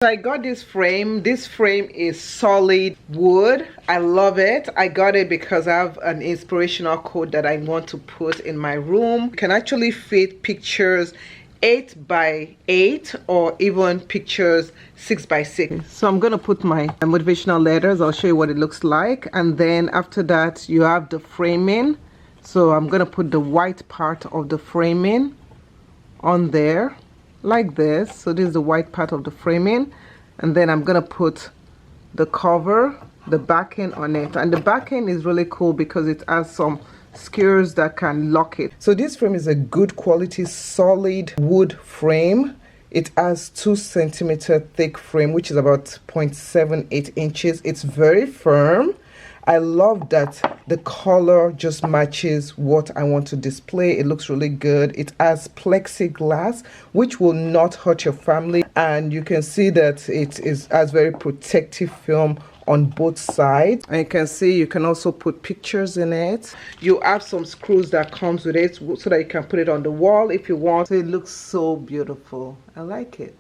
I got this frame. This frame is solid wood. I love it. I got it because I have an inspirational quote that I want to put in my room. You can actually fit pictures 8 by 8 or even pictures 6 by 6. So I'm going to put my motivational letters. I'll show you what it looks like. And then after that, you have the framing. So I'm going to put the white part of the framing on there like this. So this is the white part of the framing, and then I'm gonna put the cover, the backing on it. And the backing is really cool because it has some skewers that can lock it. So this frame is a good quality solid wood frame. It has 2 centimeter thick frame, which is about 0.78 inches. It's very firm. I love that the color just matches what I want to display. It looks really good. It has plexiglass, which will not hurt your family. And you can see that has very protective film on both sides. And you can see you can also put pictures in it. You have some screws that comes with it so that you can put it on the wall if you want. So it looks so beautiful. I like it.